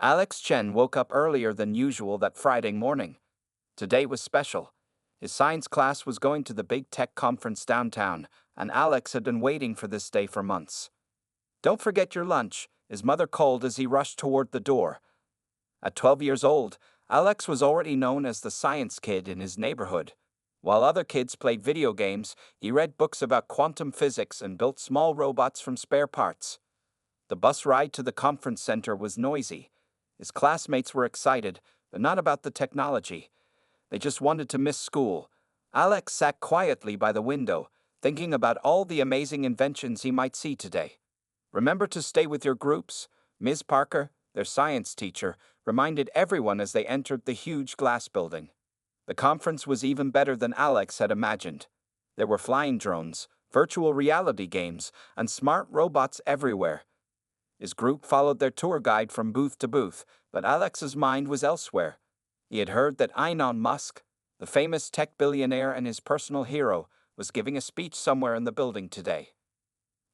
Alex Chen woke up earlier than usual that Friday morning. Today was special. His science class was going to the big tech conference downtown, and Alex had been waiting for this day for months. "Don't forget your lunch," his mother called as he rushed toward the door. At 12 years old, Alex was already known as the science kid in his neighborhood. While other kids played video games, he read books about quantum physics and built small robots from spare parts. The bus ride to the conference center was noisy. His classmates were excited, but not about the technology. They just wanted to miss school. Alex sat quietly by the window, thinking about all the amazing inventions he might see today. "Remember to stay with your groups," Ms. Parker, their science teacher, reminded everyone as they entered the huge glass building. The conference was even better than Alex had imagined. There were flying drones, virtual reality games, and smart robots everywhere. His group followed their tour guide from booth to booth, but Alex's mind was elsewhere. He had heard that Inon Musk, the famous tech billionaire and his personal hero, was giving a speech somewhere in the building today.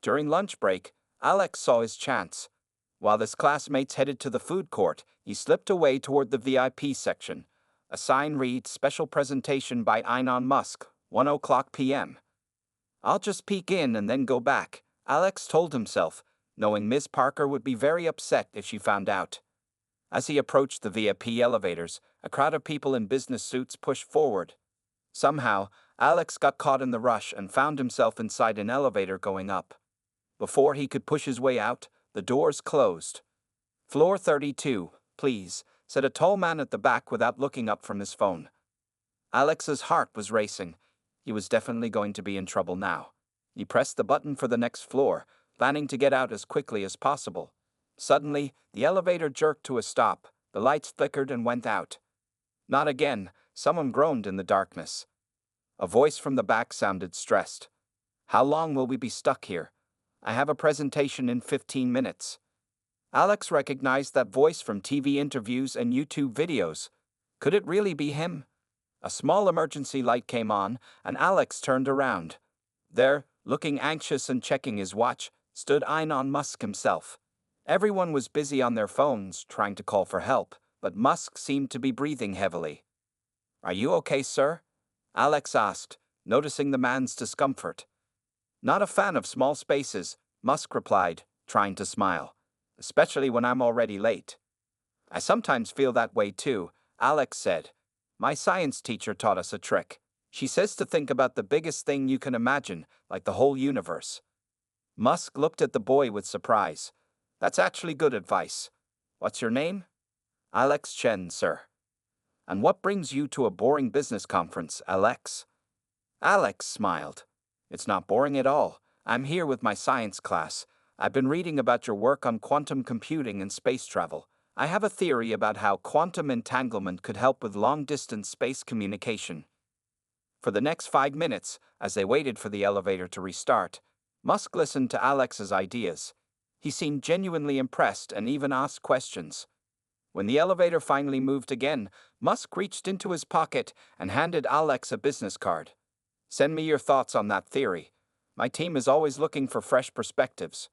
During lunch break, Alex saw his chance. While his classmates headed to the food court, he slipped away toward the VIP section. A sign read, "Special presentation by Inon Musk, 1 p.m. "I'll just peek in and then go back," Alex told himself, knowing Ms. Parker would be very upset if she found out. As he approached the VIP elevators, a crowd of people in business suits pushed forward. Somehow, Alex got caught in the rush and found himself inside an elevator going up. Before he could push his way out, the doors closed. "Floor 32, please," said a tall man at the back without looking up from his phone. Alex's heart was racing. He was definitely going to be in trouble now. He pressed the button for the next floor, planning to get out as quickly as possible. Suddenly, the elevator jerked to a stop, the lights flickered and went out. "Not again," someone groaned in the darkness. A voice from the back sounded stressed. "How long will we be stuck here? I have a presentation in 15 minutes. Alex recognized that voice from TV interviews and YouTube videos. Could it really be him? A small emergency light came on, and Alex turned around. There, looking anxious and checking his watch, stood Inon Musk himself. Everyone was busy on their phones, trying to call for help, but Musk seemed to be breathing heavily. "Are you okay, sir?" Alex asked, noticing the man's discomfort. "Not a fan of small spaces," Musk replied, trying to smile. "Especially when I'm already late." "I sometimes feel that way too," Alex said. "My science teacher taught us a trick. She says to think about the biggest thing you can imagine, like the whole universe." Musk looked at the boy with surprise. "That's actually good advice. What's your name?" "Alex Chen, sir." "And what brings you to a boring business conference, Alex?" Alex smiled. "It's not boring at all. I'm here with my science class. I've been reading about your work on quantum computing and space travel. I have a theory about how quantum entanglement could help with long-distance space communication." For the next 5 minutes, as they waited for the elevator to restart, Musk listened to Alex's ideas. He seemed genuinely impressed and even asked questions. When the elevator finally moved again, Musk reached into his pocket and handed Alex a business card. "Send me your thoughts on that theory. My team is always looking for fresh perspectives."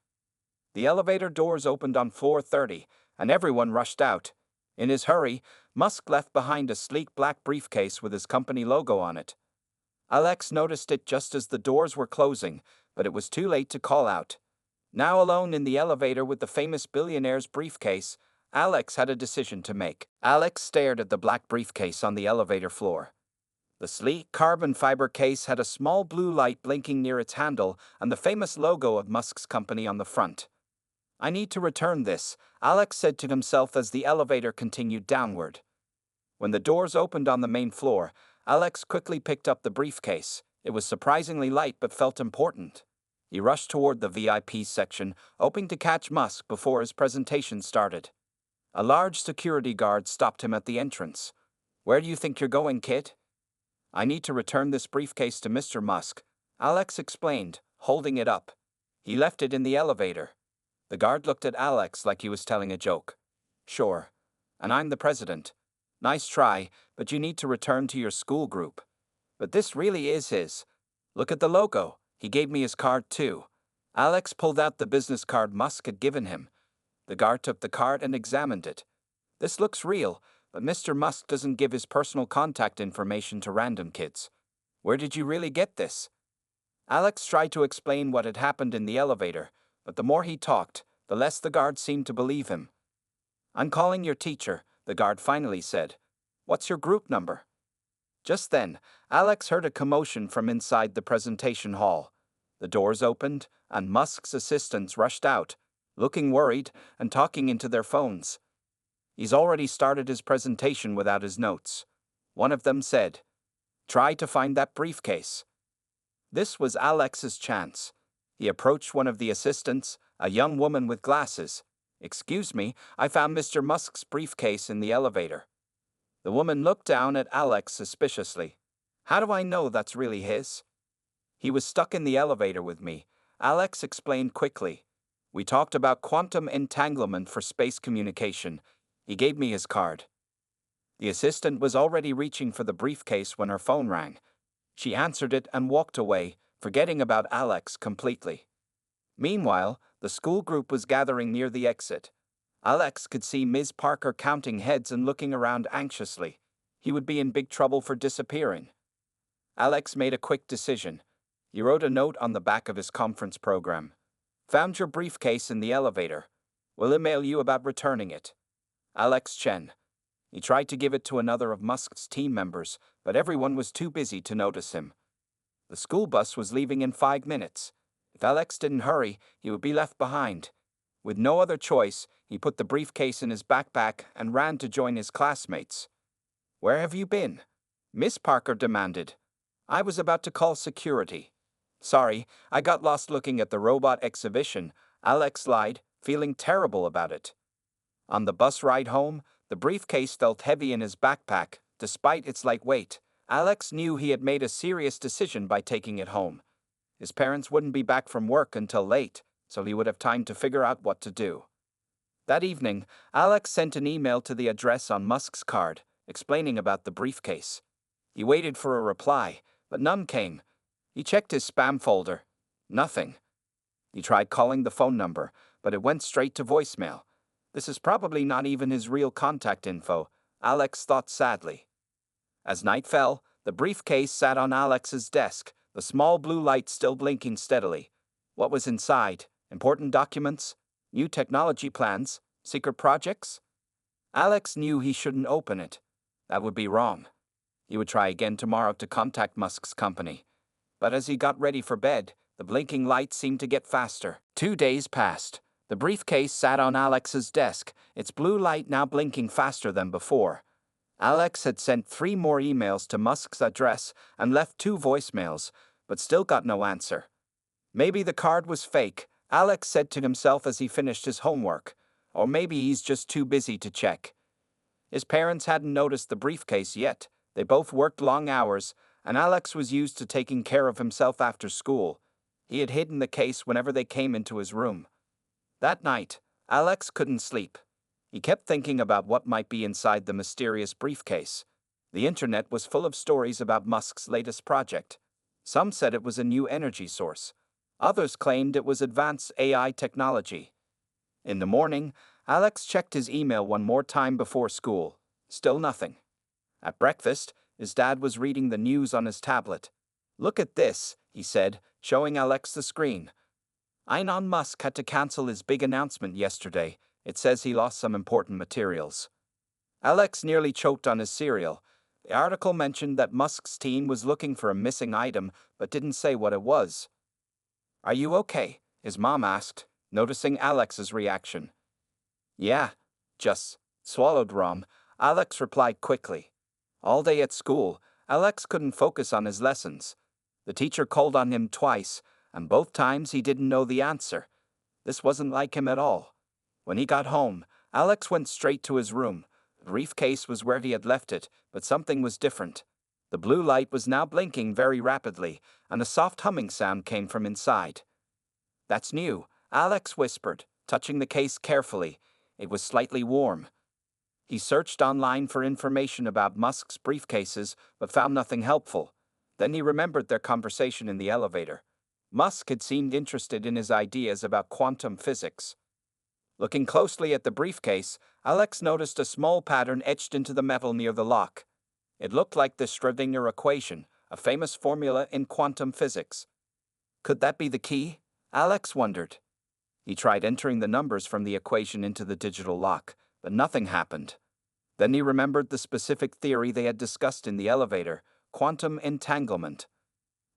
The elevator doors opened on floor 30, and everyone rushed out. In his hurry, Musk left behind a sleek black briefcase with his company logo on it. Alex noticed it just as the doors were closing, but it was too late to call out. Now alone in the elevator with the famous billionaire's briefcase, Alex had a decision to make. Alex stared at the black briefcase on the elevator floor. The sleek carbon fiber case had a small blue light blinking near its handle and the famous logo of Musk's company on the front. "I need to return this," Alex said to himself as the elevator continued downward. When the doors opened on the main floor, Alex quickly picked up the briefcase. It was surprisingly light but felt important. He rushed toward the VIP section, hoping to catch Musk before his presentation started. A large security guard stopped him at the entrance. "Where do you think you're going, kid?" "I need to return this briefcase to Mr. Musk," Alex explained, holding it up. "He left it in the elevator." The guard looked at Alex like he was telling a joke. "Sure. And I'm the president. Nice try, but you need to return to your school group." "But this really is his. Look at the logo. He gave me his card too." Alex pulled out the business card Musk had given him. The guard took the card and examined it. This looks real, but Mr. Musk doesn't give his personal contact information to random kids. Where did you really get this? Alex tried to explain what had happened in the elevator, but the more he talked, the less the guard seemed to believe him. I'm calling your teacher, the guard finally said. What's your group number? Just then, Alex heard a commotion from inside the presentation hall. The doors opened, and Musk's assistants rushed out, looking worried and talking into their phones. He's already started his presentation without his notes. One of them said, "Try to find that briefcase." This was Alex's chance. He approached one of the assistants, a young woman with glasses. "Excuse me, I found Mr. Musk's briefcase in the elevator." The woman looked down at Alex suspiciously. "How do I know that's really his?" "He was stuck in the elevator with me," Alex explained quickly. "We talked about quantum entanglement for space communication. He gave me his card." The assistant was already reaching for the briefcase when her phone rang. She answered it and walked away, forgetting about Alex completely. Meanwhile, the school group was gathering near the exit. Alex could see Ms. Parker counting heads and looking around anxiously. He would be in big trouble for disappearing. Alex made a quick decision. He wrote a note on the back of his conference program. "Found your briefcase in the elevator. Will email you about returning it. Alex Chen." He tried to give it to another of Musk's team members, but everyone was too busy to notice him. The school bus was leaving in 5 minutes. If Alex didn't hurry, he would be left behind. With no other choice, he put the briefcase in his backpack and ran to join his classmates. "Where have you been?" Miss Parker demanded. "I was about to call security." "Sorry, I got lost looking at the robot exhibition," Alex lied, feeling terrible about it. On the bus ride home, the briefcase felt heavy in his backpack, despite its light weight. Alex knew he had made a serious decision by taking it home. His parents wouldn't be back from work until late, so he would have time to figure out what to do. That evening, Alex sent an email to the address on Musk's card, explaining about the briefcase. He waited for a reply, but none came. He checked his spam folder. Nothing. He tried calling the phone number, but it went straight to voicemail. This is probably not even his real contact info, Alex thought sadly. As night fell, the briefcase sat on Alex's desk, the small blue light still blinking steadily. What was inside? Important documents? New technology plans? Secret projects? Alex knew he shouldn't open it. That would be wrong. He would try again tomorrow to contact Musk's company. But as he got ready for bed, the blinking light seemed to get faster. 2 days passed. The briefcase sat on Alex's desk, its blue light now blinking faster than before. Alex had sent 3 more emails to Musk's address and left 2 voicemails, but still got no answer. Maybe the card was fake, Alex said to himself as he finished his homework. Or maybe he's just too busy to check. His parents hadn't noticed the briefcase yet. They both worked long hours, and Alex was used to taking care of himself after school. He had hidden the case whenever they came into his room. That night, Alex couldn't sleep. He kept thinking about what might be inside the mysterious briefcase. The internet was full of stories about Musk's latest project. Some said it was a new energy source. Others claimed it was advanced AI technology. In the morning, Alex checked his email one more time before school. Still nothing. At breakfast, his dad was reading the news on his tablet. "Look at this," he said, showing Alex the screen. Inon Musk had to cancel his big announcement yesterday. It says he lost some important materials. Alex nearly choked on his cereal. The article mentioned that Musk's team was looking for a missing item, but didn't say what it was. "Are you okay?" his mom asked, noticing Alex's reaction. "Yeah, just swallowed rum," Alex replied quickly. All day at school, Alex couldn't focus on his lessons. The teacher called on him twice, and both times he didn't know the answer. This wasn't like him at all. When he got home, Alex went straight to his room. The briefcase was where he had left it, but something was different. The blue light was now blinking very rapidly, and a soft humming sound came from inside. "That's new," Alex whispered, touching the case carefully. It was slightly warm. He searched online for information about Musk's briefcases, but found nothing helpful. Then he remembered their conversation in the elevator. Musk had seemed interested in his ideas about quantum physics. Looking closely at the briefcase, Alex noticed a small pattern etched into the metal near the lock. It looked like the Schrödinger equation, a famous formula in quantum physics. Could that be the key? Alex wondered. He tried entering the numbers from the equation into the digital lock, but nothing happened. Then he remembered the specific theory they had discussed in the elevator, quantum entanglement.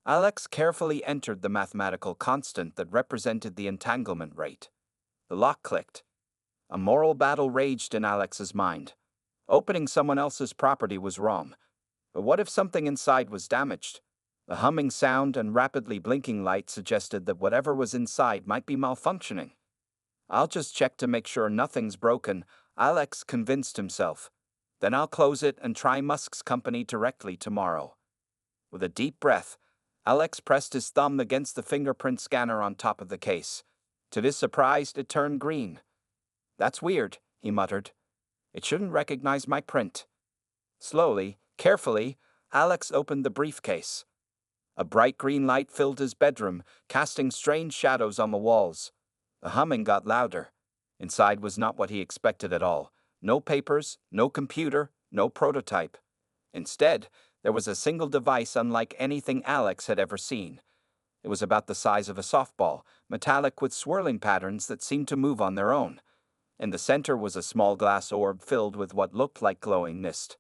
Alex carefully entered the mathematical constant that represented the entanglement rate. The lock clicked. A moral battle raged in Alex's mind. Opening someone else's property was wrong. But what if something inside was damaged? The humming sound and rapidly blinking light suggested that whatever was inside might be malfunctioning. I'll just check to make sure nothing's broken, Alex convinced himself. Then I'll close it and try Musk's company directly tomorrow. With a deep breath, Alex pressed his thumb against the fingerprint scanner on top of the case. To his surprise, it turned green. That's weird, he muttered. It shouldn't recognize my print. Slowly, carefully, Alex opened the briefcase. A bright green light filled his bedroom, casting strange shadows on the walls. The humming got louder. Inside was not what he expected at all. No papers, no computer, no prototype. Instead, there was a single device unlike anything Alex had ever seen. It was about the size of a softball, metallic with swirling patterns that seemed to move on their own. In the center was a small glass orb filled with what looked like glowing mist.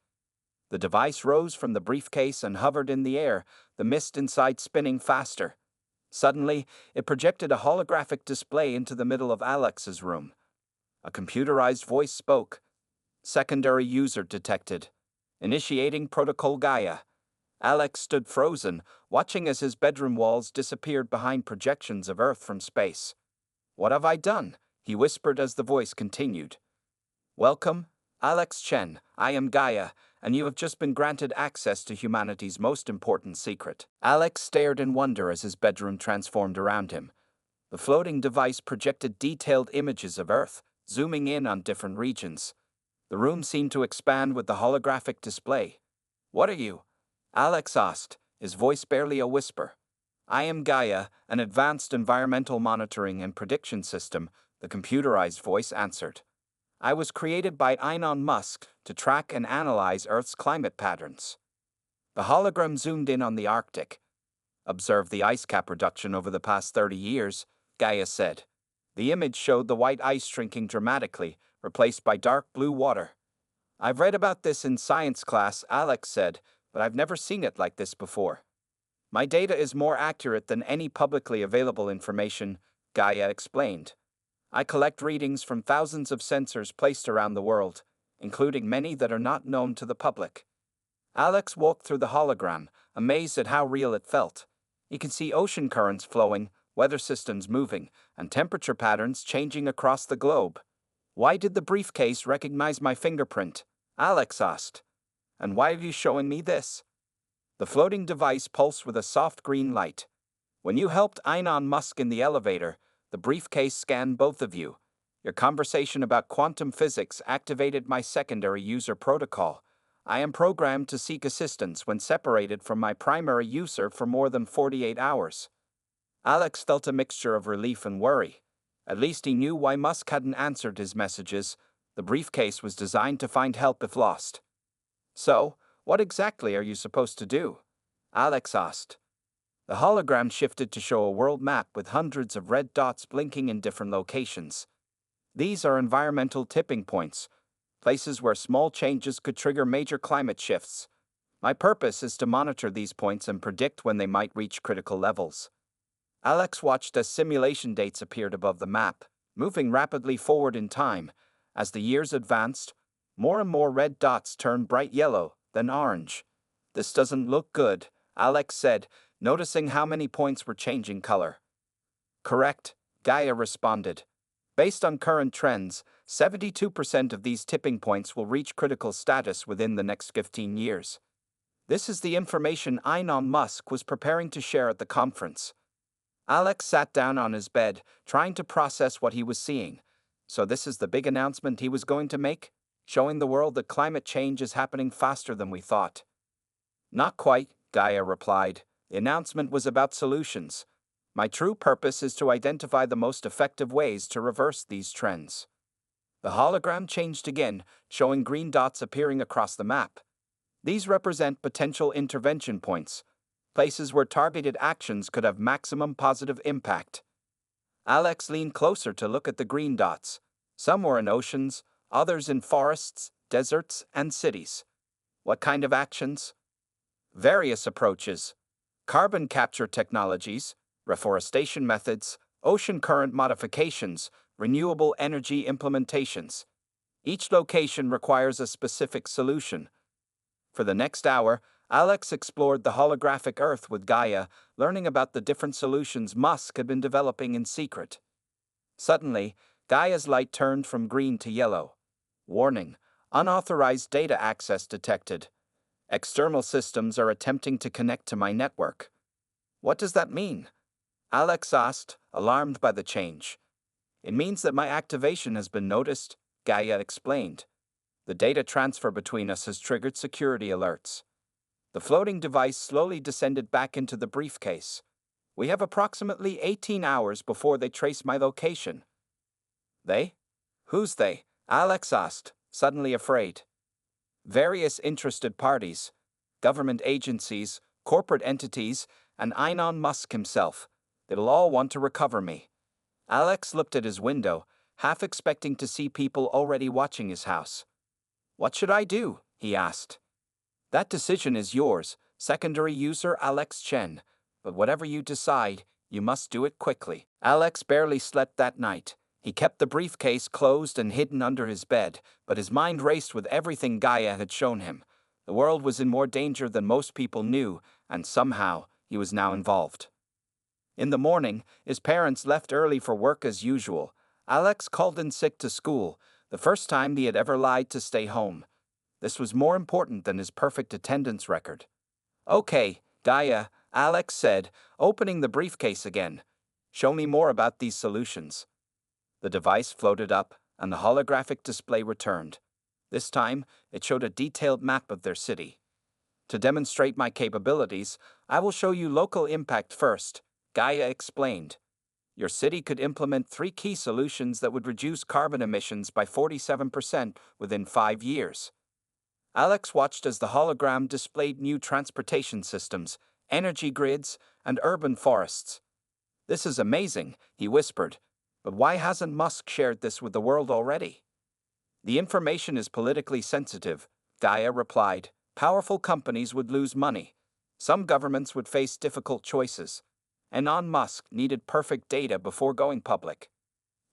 The device rose from the briefcase and hovered in the air, the mist inside spinning faster. Suddenly, it projected a holographic display into the middle of Alex's room. A computerized voice spoke. Secondary user detected. Initiating Protocol Gaia. Alex stood frozen, watching as his bedroom walls disappeared behind projections of Earth from space. What have I done? He whispered as the voice continued. Welcome, Alex Chen. I am Gaia, and you have just been granted access to humanity's most important secret. Alex stared in wonder as his bedroom transformed around him. The floating device projected detailed images of Earth, zooming in on different regions. The room seemed to expand with the holographic display. What are you? Alex asked, his voice barely a whisper. I am Gaia, an advanced environmental monitoring and prediction system, the computerized voice answered. I was created by Inon Musk to track and analyze Earth's climate patterns. The hologram zoomed in on the Arctic. Observe the ice cap reduction over the past 30 years, Gaia said. The image showed the white ice shrinking dramatically, replaced by dark blue water. I've read about this in science class, Alex said, but I've never seen it like this before. My data is more accurate than any publicly available information, Gaia explained. I collect readings from thousands of sensors placed around the world, including many that are not known to the public. Alex walked through the hologram, amazed at how real it felt. He could see ocean currents flowing, weather systems moving, and temperature patterns changing across the globe. Why did the briefcase recognize my fingerprint? Alex asked. And why are you showing me this? The floating device pulsed with a soft green light. When you helped Inon Musk in the elevator, the briefcase scanned both of you. Your conversation about quantum physics activated my secondary user protocol. I am programmed to seek assistance when separated from my primary user for more than 48 hours. Alex felt a mixture of relief and worry. At least he knew why Musk hadn't answered his messages. The briefcase was designed to find help if lost. So, what exactly are you supposed to do? Alex asked. The hologram shifted to show a world map with hundreds of red dots blinking in different locations. These are environmental tipping points, places where small changes could trigger major climate shifts. My purpose is to monitor these points and predict when they might reach critical levels. Alex watched as simulation dates appeared above the map, moving rapidly forward in time. As the years advanced, more and more red dots turned bright yellow, then orange. This doesn't look good, Alex said, noticing how many points were changing color. Correct, Gaia responded. Based on current trends, 72% of these tipping points will reach critical status within the next 15 years. This is the information Inon Musk was preparing to share at the conference. Alex sat down on his bed, trying to process what he was seeing. So this is the big announcement he was going to make, showing the world that climate change is happening faster than we thought. Not quite, Gaia replied. The announcement was about solutions. My true purpose is to identify the most effective ways to reverse these trends. The hologram changed again, showing green dots appearing across the map. These represent potential intervention points, places where targeted actions could have maximum positive impact. Alex leaned closer to look at the green dots. Some were in oceans, others in forests, deserts, and cities. What kind of actions? Various approaches: carbon capture technologies, reforestation methods, ocean current modifications, renewable energy implementations. Each location requires a specific solution. For the next hour, Alex explored the holographic Earth with Gaia, learning about the different solutions Musk had been developing in secret. Suddenly, Gaia's light turned from green to yellow. Warning: unauthorized data access detected. External systems are attempting to connect to my network. What does that mean? Alex asked, alarmed by the change. It means that my activation has been noticed, Gaia explained. The data transfer between us has triggered security alerts. The floating device slowly descended back into the briefcase. We have approximately 18 hours before they trace my location. They? Who's they? Alex asked, suddenly afraid. Various interested parties, government agencies, corporate entities, and Inon Musk himself. They'll all want to recover me. Alex looked at his window, half expecting to see people already watching his house. What should I do? He asked. That decision is yours, secondary user Alex Chen. But whatever you decide, you must do it quickly. Alex barely slept that night. He kept the briefcase closed and hidden under his bed, but his mind raced with everything Gaia had shown him. The world was in more danger than most people knew, and somehow he was now involved. In the morning, his parents left early for work as usual. Alex called in sick to school, the first time he had ever lied to stay home. This was more important than his perfect attendance record. Okay, Gaia, Alex said, opening the briefcase again. Show me more about these solutions. The device floated up, and the holographic display returned. This time, it showed a detailed map of their city. To demonstrate my capabilities, I will show you local impact first, Gaia explained. Your city could implement 3 key solutions that would reduce carbon emissions by 47% within 5 years. Alex watched as the hologram displayed new transportation systems, energy grids, and urban forests. This is amazing, he whispered. But why hasn't Musk shared this with the world already? The information is politically sensitive, Gaia replied. Powerful companies would lose money. Some governments would face difficult choices. Inon Musk needed perfect data before going public.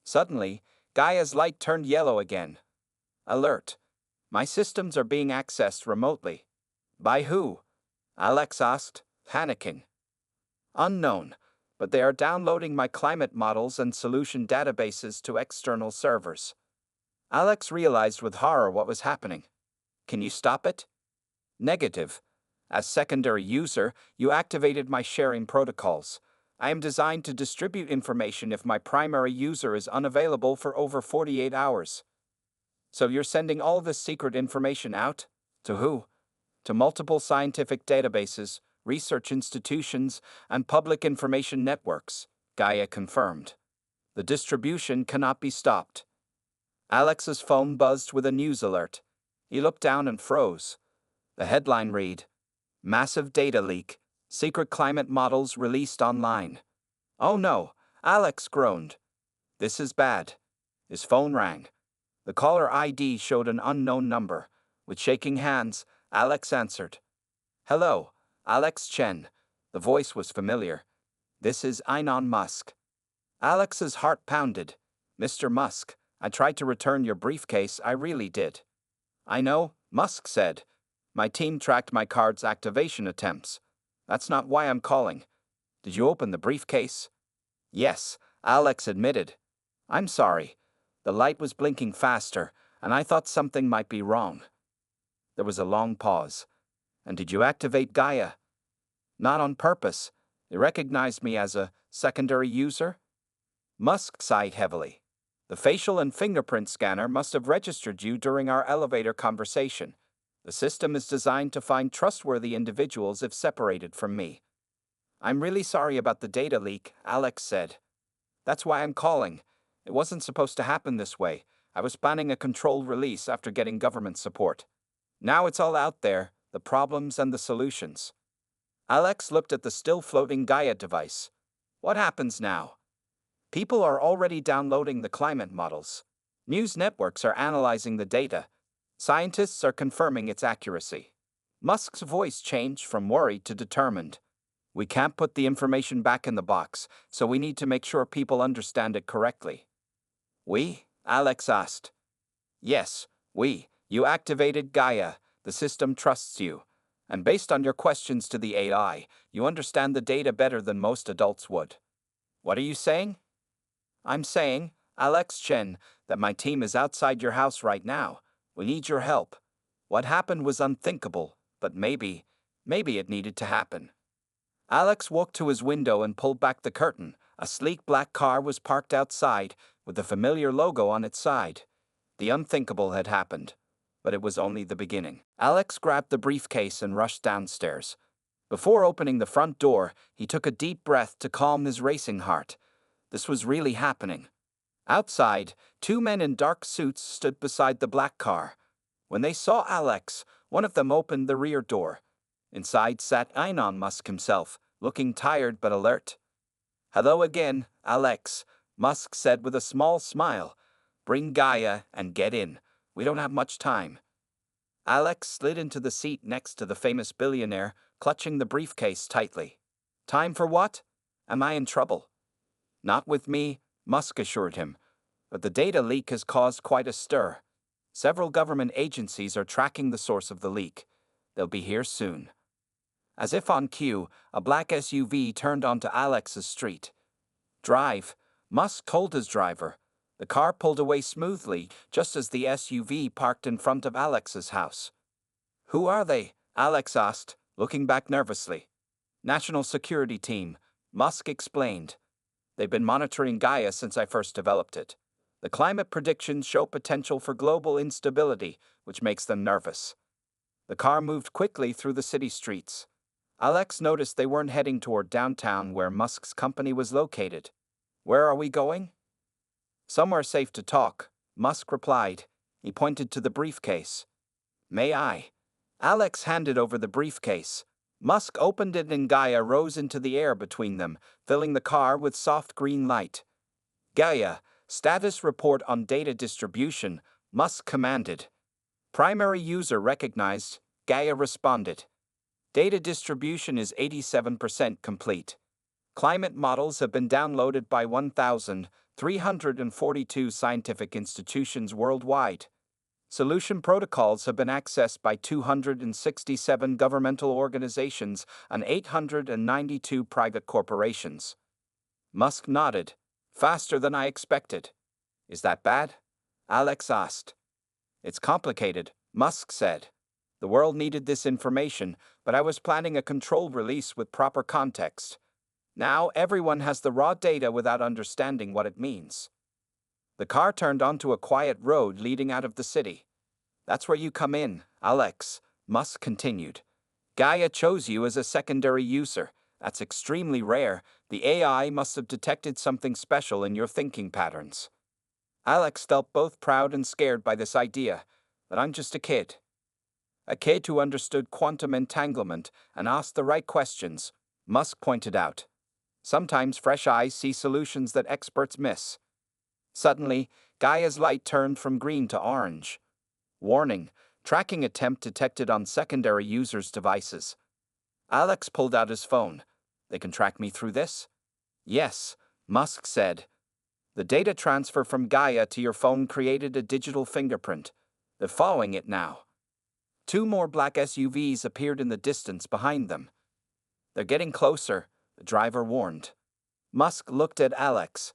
Suddenly, Gaia's light turned yellow again. Alert! My systems are being accessed remotely. By who? Alex asked, panicking. Unknown, but they are downloading my climate models and solution databases to external servers. Alex realized with horror what was happening. Can you stop it? Negative. As secondary user, you activated my sharing protocols. I am designed to distribute information if my primary user is unavailable for over 48 hours. So you're sending all this secret information out? To who? To multiple scientific databases, research institutions, and public information networks, Gaia confirmed. The distribution cannot be stopped. Alex's phone buzzed with a news alert. He looked down and froze. The headline read, Massive Data Leak, Secret Climate Models Released Online. Oh no, Alex groaned. This is bad. His phone rang. The caller ID showed an unknown number. With shaking hands, Alex answered. Hello, Alex Chen. The voice was familiar. This is Inon Musk. Alex's heart pounded. Mr. Musk, I tried to return your briefcase, I really did. I know, Musk said. My team tracked my card's activation attempts. That's not why I'm calling. Did you open the briefcase? Yes, Alex admitted. I'm sorry. The light was blinking faster, and I thought something might be wrong. There was a long pause. And did you activate Gaia? Not on purpose. It recognized me as a secondary user. Musk sighed heavily. The facial and fingerprint scanner must have registered you during our elevator conversation. The system is designed to find trustworthy individuals if separated from me. I'm really sorry about the data leak, Alex said. That's why I'm calling. It wasn't supposed to happen this way. I was planning a controlled release after getting government support. Now it's all out there, the problems and the solutions. Alex looked at the still floating Gaia device. What happens now? People are already downloading the climate models. News networks are analyzing the data. Scientists are confirming its accuracy. Musk's voice changed from worried to determined. We can't put the information back in the box, so we need to make sure people understand it correctly. We? Alex asked. Yes, we. You activated Gaia. The system trusts you. And based on your questions to the AI, you understand the data better than most adults would. What are you saying? I'm saying, Alex Chen, that my team is outside your house right now. We need your help. What happened was unthinkable, but maybe it needed to happen. Alex walked to his window and pulled back the curtain. A sleek black car was parked outside, with the familiar logo on its side. The unthinkable had happened, but it was only the beginning. Alex grabbed the briefcase and rushed downstairs. Before opening the front door, he took a deep breath to calm his racing heart. This was really happening. Outside, two men in dark suits stood beside the black car. When they saw Alex, one of them opened the rear door. Inside sat Inon Musk himself, looking tired but alert. Hello again, Alex, Musk said with a small smile. Bring Gaia and get in. We don't have much time. Alex slid into the seat next to the famous billionaire, clutching the briefcase tightly. Time for what? Am I in trouble? Not with me, Musk assured him. But the data leak has caused quite a stir. Several government agencies are tracking the source of the leak. They'll be here soon. As if on cue, a black SUV turned onto Alex's street. Drive, Musk told his driver. The car pulled away smoothly, just as the SUV parked in front of Alex's house. Who are they? Alex asked, looking back nervously. National Security Team, Musk explained. They've been monitoring Gaia since I first developed it. The climate predictions show potential for global instability, which makes them nervous. The car moved quickly through the city streets. Alex noticed they weren't heading toward downtown where Musk's company was located. Where are we going? Somewhere safe to talk, Musk replied. He pointed to the briefcase. May I? Alex handed over the briefcase. Musk opened it and Gaia rose into the air between them, filling the car with soft green light. Gaia, status report on data distribution, Musk commanded. Primary user recognized, Gaia responded. Data distribution is 87% complete. Climate models have been downloaded by 1,342 scientific institutions worldwide. Solution protocols have been accessed by 267 governmental organizations and 892 private corporations. Musk nodded. Faster than I expected. Is that bad? Alex asked. It's complicated, Musk said. The world needed this information, but I was planning a controlled release with proper context. Now everyone has the raw data without understanding what it means. The car turned onto a quiet road leading out of the city. That's where you come in, Alex, Musk continued. Gaia chose you as a secondary user. That's extremely rare. The AI must have detected something special in your thinking patterns. Alex felt both proud and scared by this idea, that I'm just a kid. A kid who understood quantum entanglement and asked the right questions, Musk pointed out. Sometimes fresh eyes see solutions that experts miss. Suddenly, Gaia's light turned from green to orange. Warning, tracking attempt detected on secondary users' devices. Alex pulled out his phone. They can track me through this? Yes, Musk said. The data transfer from Gaia to your phone created a digital fingerprint. They're following it now. Two more black SUVs appeared in the distance behind them. They're getting closer, the driver warned. Musk looked at Alex.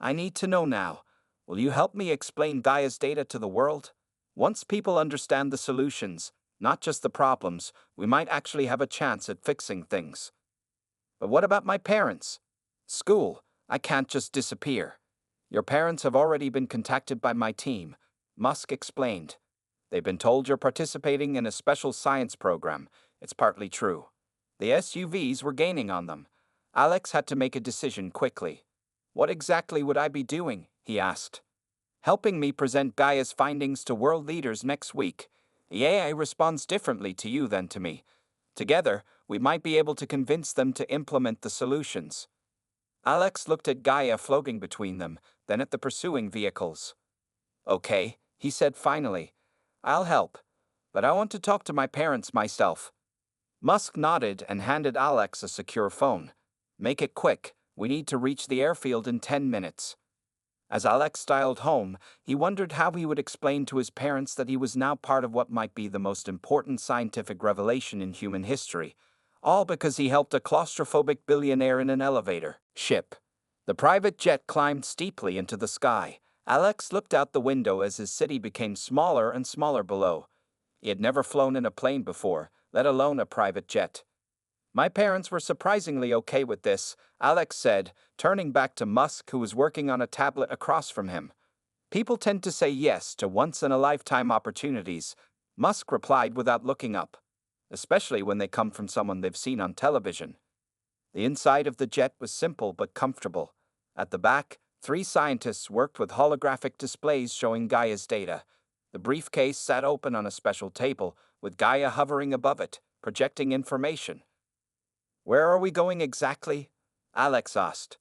I need to know now. Will you help me explain Gaia's data to the world? Once people understand the solutions, not just the problems, we might actually have a chance at fixing things. But what about my parents? School, I can't just disappear. Your parents have already been contacted by my team, Musk explained. They've been told you're participating in a special science program. It's partly true. The SUVs were gaining on them. Alex had to make a decision quickly. What exactly would I be doing? He asked. Helping me present Gaia's findings to world leaders next week. The AI responds differently to you than to me. Together, we might be able to convince them to implement the solutions. Alex looked at Gaia floating between them, then at the pursuing vehicles. Okay, he said finally. I'll help. But I want to talk to my parents myself. Musk nodded and handed Alex a secure phone. Make it quick. We need to reach the airfield in 10 minutes. As Alex dialed home, he wondered how he would explain to his parents that he was now part of what might be the most important scientific revelation in human history, all because he helped a claustrophobic billionaire in an elevator ship. The private jet climbed steeply into the sky. Alex looked out the window as his city became smaller and smaller below. He had never flown in a plane before, let alone a private jet. My parents were surprisingly okay with this, Alex said, turning back to Musk, who was working on a tablet across from him. People tend to say yes to once-in-a-lifetime opportunities, Musk replied without looking up, especially when they come from someone they've seen on television. The inside of the jet was simple but comfortable. At the back, 3 scientists worked with holographic displays showing Gaia's data. The briefcase sat open on a special table, with Gaia hovering above it, projecting information. Where are we going exactly? Alex asked.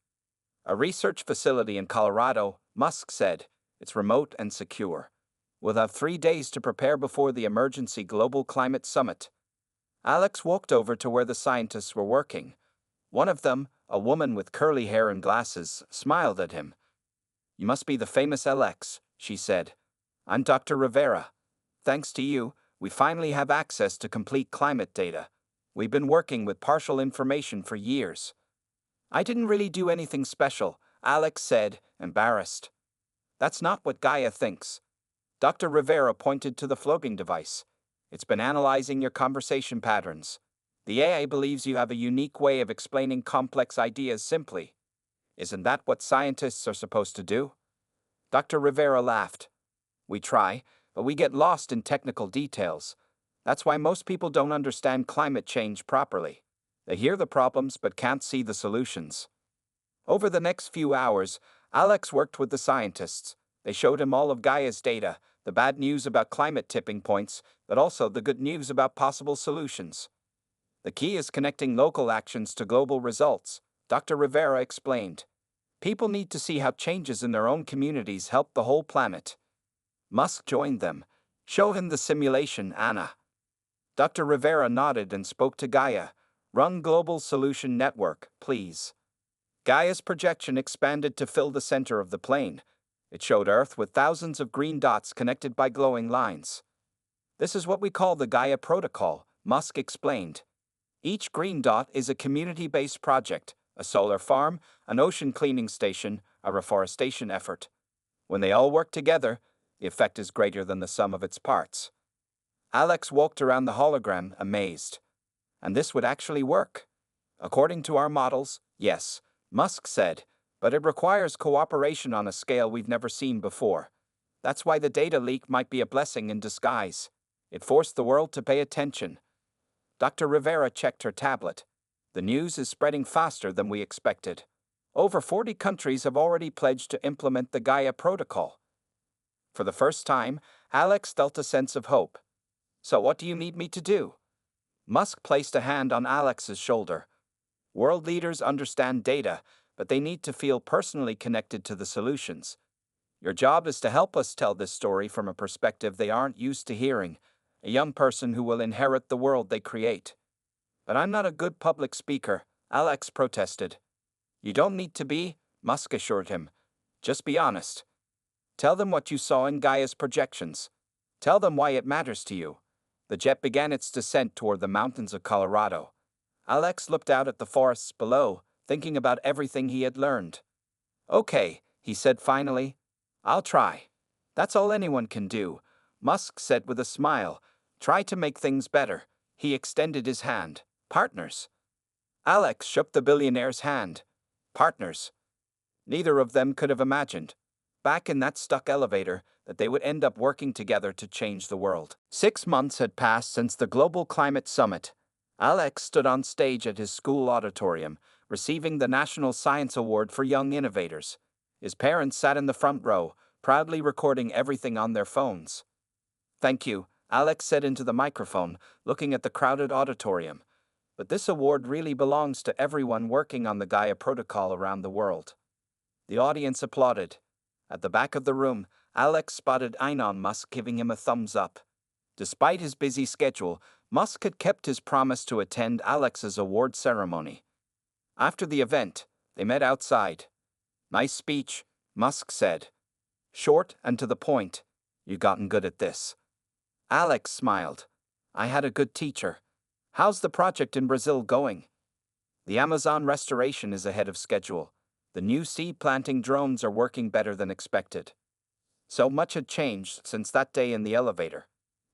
A research facility in Colorado, Musk said. It's remote and secure. We'll have 3 days to prepare before the emergency global climate summit. Alex walked over to where the scientists were working. One of them, a woman with curly hair and glasses, smiled at him. You must be the famous Alex, she said. I'm Dr. Rivera. Thanks to you, we finally have access to complete climate data. We've been working with partial information for years. I didn't really do anything special, Alex said, embarrassed. That's not what Gaia thinks. Dr. Rivera pointed to the floating device. It's been analyzing your conversation patterns. The AI believes you have a unique way of explaining complex ideas simply. Isn't that what scientists are supposed to do? Dr. Rivera laughed. We try, but we get lost in technical details. That's why most people don't understand climate change properly. They hear the problems but can't see the solutions. Over the next few hours, Alex worked with the scientists. They showed him all of Gaia's data, the bad news about climate tipping points, but also the good news about possible solutions. The key is connecting local actions to global results, Dr. Rivera explained. People need to see how changes in their own communities help the whole planet. Musk joined them. Show him the simulation, Anna. Dr. Rivera nodded and spoke to Gaia. Run Global Solution Network, please. Gaia's projection expanded to fill the center of the plane. It showed Earth with thousands of green dots connected by glowing lines. This is what we call the Gaia Protocol, Musk explained. Each green dot is a community-based project, a solar farm, an ocean cleaning station, a reforestation effort. When they all work together, the effect is greater than the sum of its parts. Alex walked around the hologram, amazed. And this would actually work? According to our models, yes, Musk said, but it requires cooperation on a scale we've never seen before. That's why the data leak might be a blessing in disguise. It forced the world to pay attention. Dr. Rivera checked her tablet. The news is spreading faster than we expected. Over 40 countries have already pledged to implement the Gaia Protocol. For the first time, Alex felt a sense of hope. So what do you need me to do? Musk placed a hand on Alex's shoulder. World leaders understand data, but they need to feel personally connected to the solutions. Your job is to help us tell this story from a perspective they aren't used to hearing, a young person who will inherit the world they create. But I'm not a good public speaker, Alex protested. You don't need to be, Musk assured him. Just be honest. Tell them what you saw in Gaia's projections. Tell them why it matters to you. The jet began its descent toward the mountains of Colorado. Alex looked out at the forests below, thinking about everything he had learned. Okay, he said finally. I'll try. That's all anyone can do, Musk said with a smile. Try to make things better. He extended his hand. Partners. Alex shook the billionaire's hand. Partners. Neither of them could have imagined, back in that stuck elevator, that they would end up working together to change the world. 6 months had passed since the Global Climate Summit. Alex stood on stage at his school auditorium, receiving the National Science Award for Young Innovators. His parents sat in the front row, proudly recording everything on their phones. "Thank you," Alex said into the microphone, looking at the crowded auditorium. "But this award really belongs to everyone working on the Gaia protocol around the world." The audience applauded. At the back of the room, Alex spotted Inon Musk giving him a thumbs up. Despite his busy schedule, Musk had kept his promise to attend Alex's award ceremony. After the event, they met outside. "Nice speech," Musk said. "Short and to the point. You gotten good at this." Alex smiled. "I had a good teacher. How's the project in Brazil going?" "The Amazon restoration is ahead of schedule. The new seed planting drones are working better than expected." So much had changed since that day in the elevator.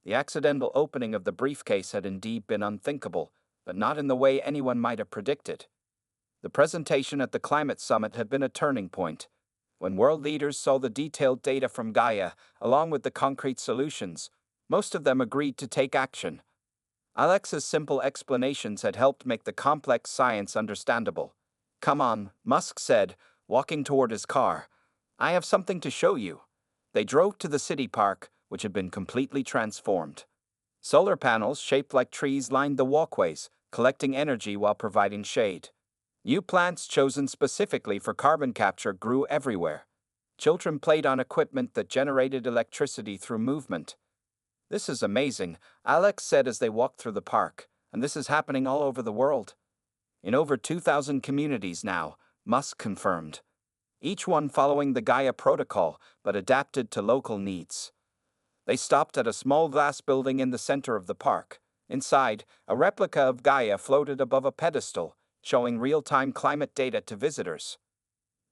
The accidental opening of the briefcase had indeed been unthinkable, but not in the way anyone might have predicted. The presentation at the climate summit had been a turning point. When world leaders saw the detailed data from Gaia, along with the concrete solutions, most of them agreed to take action. Alex's simple explanations had helped make the complex science understandable. "Come on," Musk said, walking toward his car. "I have something to show you." They drove to the city park, which had been completely transformed. Solar panels shaped like trees lined the walkways, collecting energy while providing shade. New plants chosen specifically for carbon capture grew everywhere. Children played on equipment that generated electricity through movement. "This is amazing," Alex said as they walked through the park, "and this is happening all over the world." "In over 2,000 communities now," Musk confirmed. "Each one following the Gaia protocol, but adapted to local needs." They stopped at a small glass building in the center of the park. Inside, a replica of Gaia floated above a pedestal, showing real-time climate data to visitors.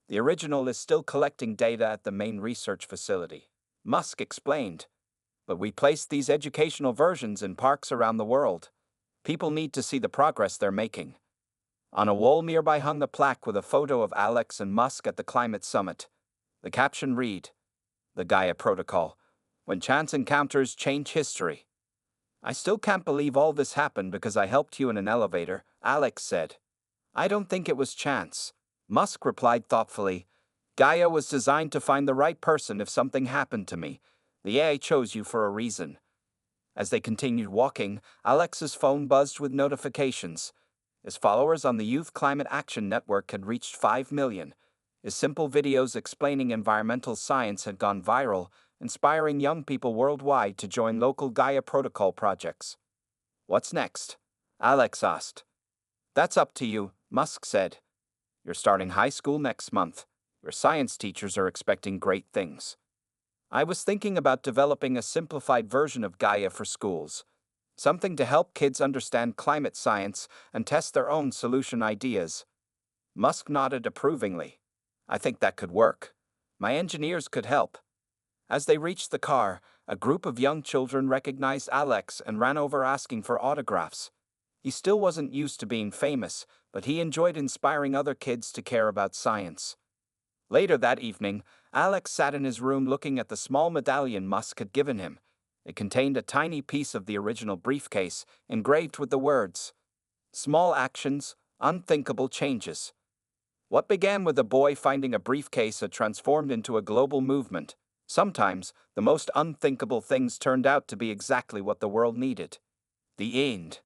"The original is still collecting data at the main research facility," Musk explained. "But we placed these educational versions in parks around the world. People need to see the progress they're making." On a wall nearby hung the plaque with a photo of Alex and Musk at the climate summit. The caption read, "The Gaia Protocol. When chance encounters change history." "I still can't believe all this happened because I helped you in an elevator," Alex said. "I don't think it was chance," Musk replied thoughtfully. "Gaia was designed to find the right person if something happened to me. The AI chose you for a reason." As they continued walking, Alex's phone buzzed with notifications. His followers on the Youth Climate Action Network had reached 5 million. His simple videos explaining environmental science had gone viral, inspiring young people worldwide to join local Gaia Protocol projects. "What's next?" Alex asked. "That's up to you," Musk said. "You're starting high school next month. Your science teachers are expecting great things." "I was thinking about developing a simplified version of Gaia for schools. Something to help kids understand climate science and test their own solution ideas." Musk nodded approvingly. "I think that could work. My engineers could help." As they reached the car, a group of young children recognized Alex and ran over asking for autographs. He still wasn't used to being famous, but he enjoyed inspiring other kids to care about science. Later that evening, Alex sat in his room looking at the small medallion Musk had given him. It contained a tiny piece of the original briefcase, engraved with the words, "Small actions, unthinkable changes." What began with a boy finding a briefcase had transformed into a global movement. Sometimes, the most unthinkable things turned out to be exactly what the world needed. The end.